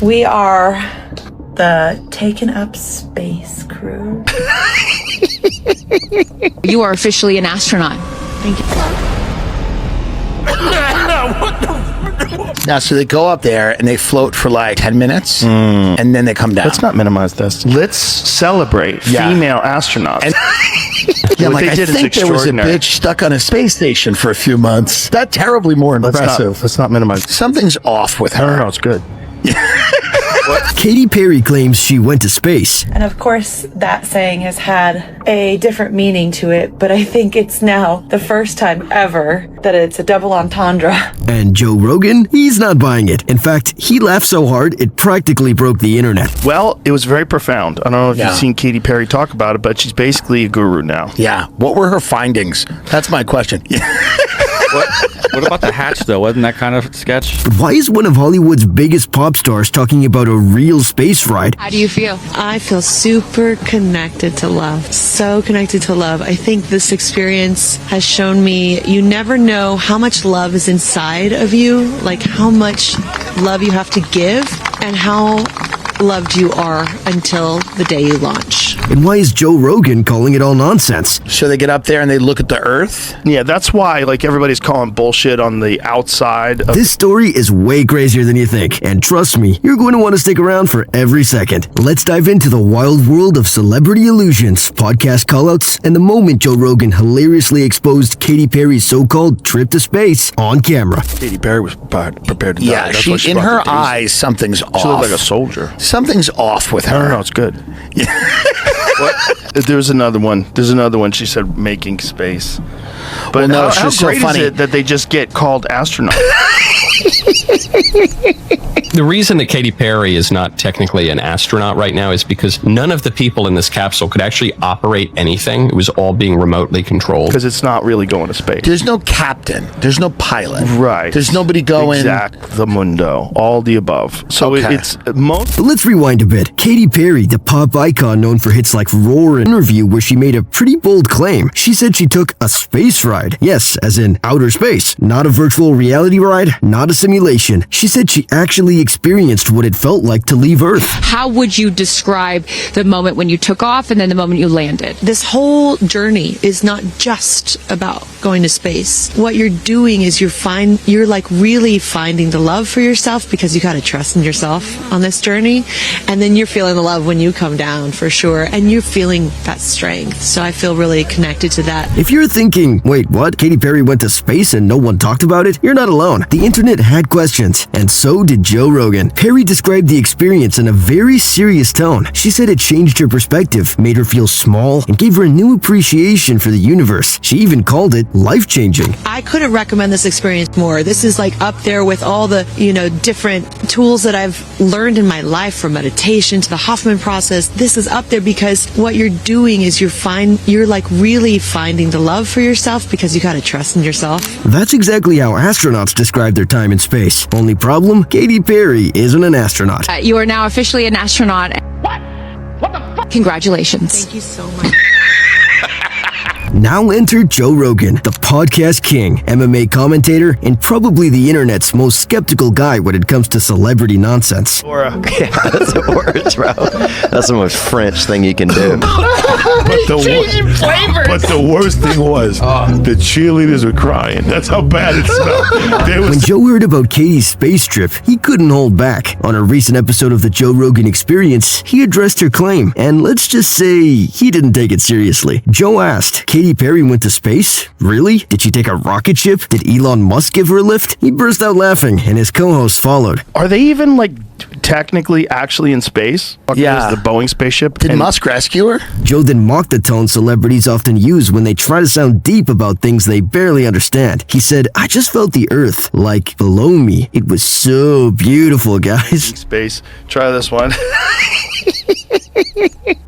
We are the Taken Up Space crew. You are officially an astronaut. Thank you. Now, so they go up there and they float for like 10 minutes and then they come down. Let's not minimize this. Let's celebrate female astronauts. And what like, they I did is think there was a extraordinary. bitch stuck on a space station for a few months. That terribly more impressive. Let's not minimize. Something's off with her. No, it's good. Katy Perry claims she went to space. And of course, that saying has had a different meaning to it, but I think it's now the first time ever that it's a double entendre. And Joe Rogan, he's not buying it. In fact, he laughed so hard, it practically broke the internet. Well, it was very profound. I don't know if you've seen Katy Perry talk about it, but she's basically a guru now. Yeah. What were her findings? That's my question. What about the hatch, though? Wasn't that kind of sketch? But why is one of Hollywood's biggest pop stars talking about a real space ride? How do you feel? I feel super connected to love. So connected to love. I think this experience has shown me you never know how much love is inside of you, like how much love you have to give, and how loved you are until the day you launch. And why is Joe Rogan calling it all nonsense? So they get up there and they look at the Earth? Yeah, that's why like everybody's calling bullshit on the outside. This story is way crazier than you think. And trust me, you're going to want to stick around for every second. Let's dive into the wild world of celebrity illusions, podcast callouts, and the moment Joe Rogan hilariously exposed Katy Perry's so-called trip to space on camera. Katy Perry was prepared to die. Yeah, That's why she in brought her the daisy. eyes, something's off. She looked like a soldier. Something's off with her. No, it's good. There's another one. There's another one. She said making space. But Well, no, how she's so great funny. is it that they just get called astronaut? The reason that Katy Perry is not technically an astronaut right now is because none of the people in this capsule could actually operate anything. It was all being remotely controlled. Because it's not really going to space. There's no captain. There's no pilot. Right. There's nobody going. The mundo. All the above. So Okay. it's most. But let's rewind a bit. Katy Perry, the pop icon known for hits like Roar, an interview where she made a pretty bold claim. She said she took a space ride. Yes, as in outer space. Not a virtual reality ride, not a simulation. She said she actually experienced what it felt like to leave Earth. How would you describe the moment when you took off and then the moment you landed? This whole journey is not just about going to space. What you're doing is you're like really finding the love for yourself, because you got to trust in yourself on this journey. And then you're feeling the love when you come down, for sure. And you're feeling that strength. So I feel really connected to that. If you're thinking, wait, what? Katy Perry went to space and no one talked about it? You're not alone. The internet had questions, and so did Joe Rogan. Perry described the experience in a very serious tone. She said it changed her perspective, made her feel small, and gave her a new appreciation for the universe. She even called it life-changing. I couldn't recommend this experience more. This is like up there with all the, different tools that I've learned in my life, from meditation to the Hoffman process. This is up there because what you're doing is you're like really finding the love for yourself, because you got to trust in yourself. That's exactly how astronauts describe their time in space. Only problem, Katy Perry isn't an astronaut. You are now officially an astronaut. What the fuck? Congratulations. Thank you so much. Now enter Joe Rogan, the podcast king, MMA commentator, and probably the internet's most skeptical guy when it comes to celebrity nonsense. Or Yeah, that's the worst, bro. That's the most French thing you can do. But the worst thing was the cheerleaders were crying. That's how bad it smelled. They When was Joe heard about Katy's space trip, he couldn't hold back. On a recent episode of the Joe Rogan Experience, he addressed her claim, and let's just say he didn't take it seriously. Joe asked, Katy Perry went to space? Really? Did she take a rocket ship? Did Elon Musk give her a lift? He burst out laughing, and his co-host followed. are they even technically actually in space? Yeah. Is the Boeing spaceship? Did Musk rescue her? Joe then mocked the tone celebrities often use when they try to sound deep about things they barely understand. He said, I just felt the earth, like, below me. It was so beautiful, guys. Space. Try this one.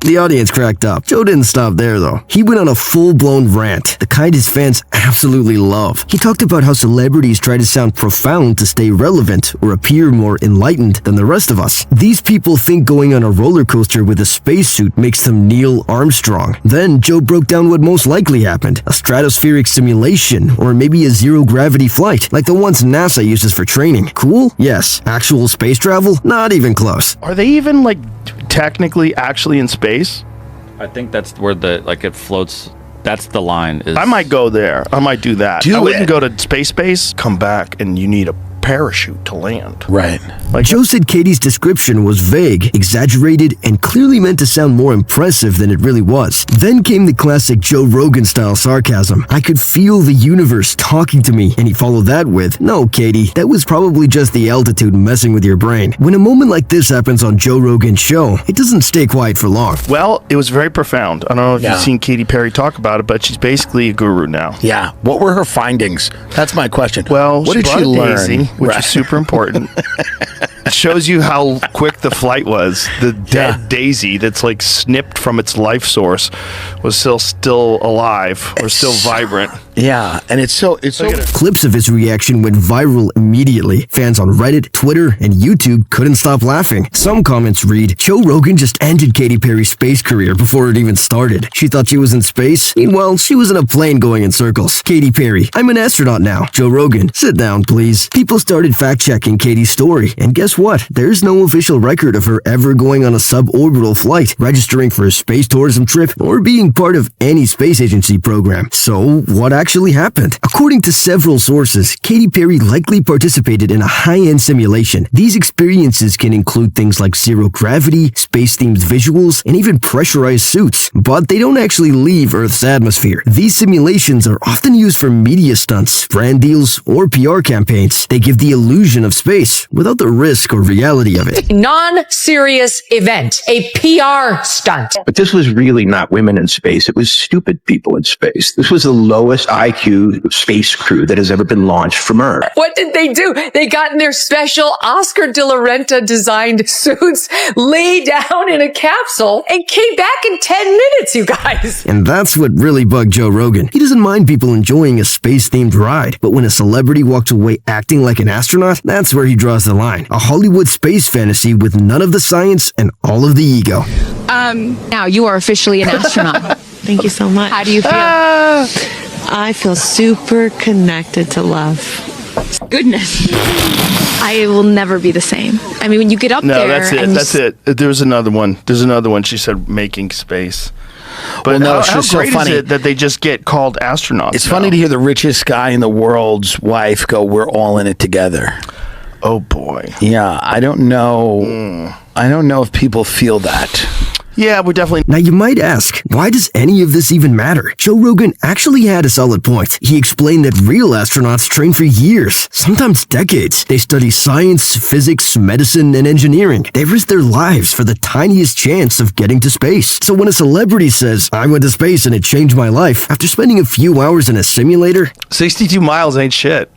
The audience cracked up. Joe didn't stop there, though. He went on a full-blown rant, the kind his fans absolutely love. He talked about how celebrities try to sound profound to stay relevant or appear more enlightened than than the rest of us. These people think going on a roller coaster with a spacesuit makes them Neil Armstrong. Then Joe broke down what most likely happened: a stratospheric simulation, or maybe a zero-gravity flight, like the ones NASA uses for training. Cool? Yes. Actual space travel? Not even close. Are they even, like, technically actually in space? I think that's where it floats. That's the line. I might go there. I might do that. I wouldn't go to space, come back, and you need a parachute to land. Right. Like, Joe said Katy's description was vague, exaggerated, and clearly meant to sound more impressive than it really was. Then came the classic Joe Rogan style sarcasm. I could feel the universe talking to me, and he followed that with, "No, Katy, that was probably just the altitude messing with your brain." When a moment like this happens on Joe Rogan's show, it doesn't stay quiet for long. well, it was very profound. I don't know if you've seen Katy Perry talk about it, but she's basically a guru now. Yeah. What were her findings? That's my question. Well, what did she brought a learn? Daisy, which is super important. It shows you how quick the flight was. The dead daisy that's like snipped from its life source was still alive or still vibrant. Yeah, and it's so Clips of his reaction went viral immediately. Fans on Reddit, Twitter, and YouTube couldn't stop laughing. Some comments read, Joe Rogan just ended Katy Perry's space career before it even started. She thought she was in space. Meanwhile, she was in a plane going in circles. Katy Perry, I'm an astronaut now. Joe Rogan, sit down, please. People started fact-checking Katy's story, and guess what? There's no official record of her ever going on a suborbital flight, registering for a space tourism trip, or being part of any space agency program. So, what actually happened? According to several sources, Katy Perry likely participated in a high-end simulation. These experiences can include things like zero gravity, space-themed visuals, and even pressurized suits, but they don't actually leave Earth's atmosphere. These simulations are often used for media stunts, brand deals, or PR campaigns. They give the illusion of space without the risk or reality of it. Non-serious event, a PR stunt. But this was really not women in space. It was stupid people in space. This was the lowest IQ space crew that has ever been launched from Earth. What did they do? They got in their special Oscar de la Renta designed suits, lay down in a capsule, and came back in 10 minutes, you guys. And that's what really bugged Joe Rogan. He doesn't mind people enjoying a space-themed ride, but when a celebrity walks away acting like an astronaut, that's where he draws the line. A Hollywood space fantasy with none of the science and all of the ego. Now you are officially an astronaut. Thank you so much. How do you feel? I feel super connected to love. Goodness. I will never be the same. I mean, when you get up there... No, that's it. That's it. There's another one. There's another one. She said making space. But no, how it's so great funny is it that they just get called astronauts? It's funny to hear the richest guy in the world's wife go, "We're all in it together." Oh boy. Yeah, I don't know. I don't know if people feel that. Yeah, we're definitely... Now you might ask, why does any of this even matter? Joe Rogan actually had a solid point. He explained that real astronauts train for years, sometimes decades. They study science, physics, medicine, and engineering. They risk their lives for the tiniest chance of getting to space. So when a celebrity says, "I went to space and it changed my life," after spending a few hours in a simulator... 62 miles ain't shit.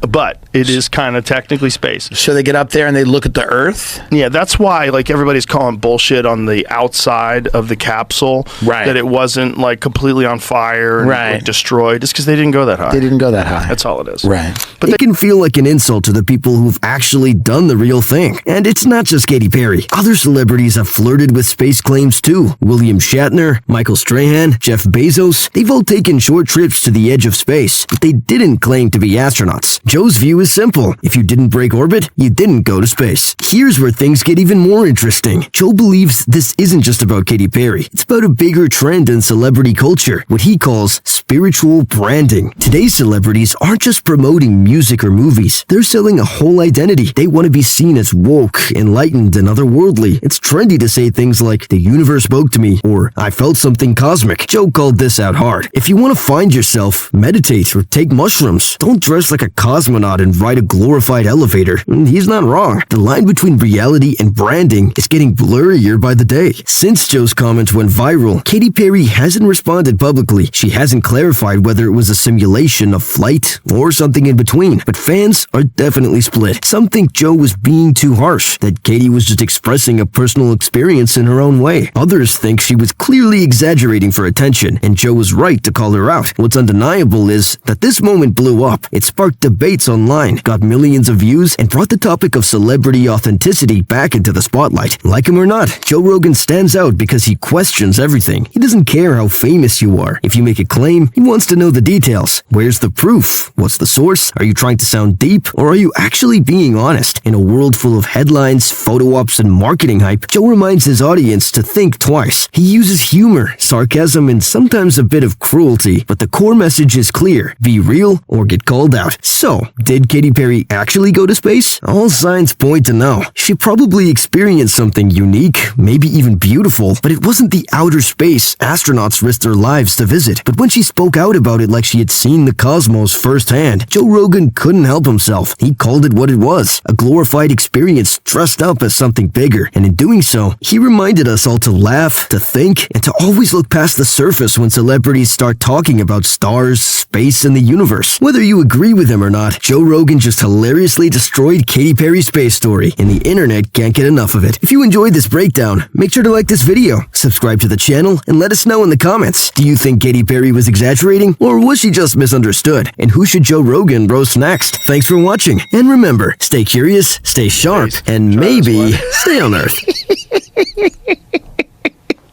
But it is kind of technically space. So they get up there and they look at the Earth? Yeah, that's why like everybody's calling bullshit on the outside of the capsule. Right. That it wasn't like completely on fire and Right. like, destroyed. Just because they didn't go that high. They didn't go that high. That's all it is. Right. But it can feel like an insult to the people who've actually done the real thing. And it's not just Katy Perry. Other celebrities have flirted with space claims too. William Shatner, Michael Strahan, Jeff Bezos, they've all taken short trips to the edge of space, but they didn't claim to be astronauts. Joe's view is simple. If you didn't break orbit, you didn't go to space. Here's where things get even more interesting. Joe believes this isn't just about Katy Perry. It's about a bigger trend in celebrity culture, what he calls spiritual branding. Today's celebrities aren't just promoting music or movies. They're selling a whole identity. They want to be seen as woke, enlightened, and otherworldly. It's trendy to say things like, "The universe spoke to me," or "I felt something cosmic." Joe called this out hard. If you want to find yourself, meditate or take mushrooms. Don't dress like a cosmonaut and ride a glorified elevator. He's not wrong. The line between reality and branding is getting blurrier by the day. Since Joe's comment went viral, Katy Perry hasn't responded publicly. She hasn't clarified whether it was a simulation, a flight, or something in between. But fans are definitely split. Some think Joe was being too harsh, that Katy was just expressing a personal experience in her own way. Others think she was clearly exaggerating for attention, and Joe was right to call her out. What's undeniable is that this moment blew up. It sparked debate debates online, got millions of views, and brought the topic of celebrity authenticity back into the spotlight. Like him or not, Joe Rogan stands out because he questions everything. He doesn't care how famous you are. If you make a claim, he wants to know the details. Where's the proof? What's the source? Are you trying to sound deep, or are you actually being honest? In a world full of headlines, photo ops, and marketing hype, Joe reminds his audience to think twice. He uses humor, sarcasm, and sometimes a bit of cruelty, but the core message is clear: be real or get called out. So, did Katy Perry actually go to space? All signs point to no. She probably experienced something unique, maybe even beautiful, but it wasn't the outer space astronauts risked their lives to visit. But when she spoke out about it like she had seen the cosmos firsthand, Joe Rogan couldn't help himself. He called it what it was: a glorified experience dressed up as something bigger. And in doing so, he reminded us all to laugh, to think, and to always look past the surface when celebrities start talking about stars, space, and the universe. Whether you agree with him or not, Joe Rogan just hilariously destroyed Katy Perry's space story, and the internet can't get enough of it. If you enjoyed this breakdown, make sure to like this video, subscribe to the channel, and let us know in the comments. Do you think Katy Perry was exaggerating, or was she just misunderstood? And who should Joe Rogan roast next? Thanks for watching, and remember, stay curious, stay sharp, and maybe stay on Earth.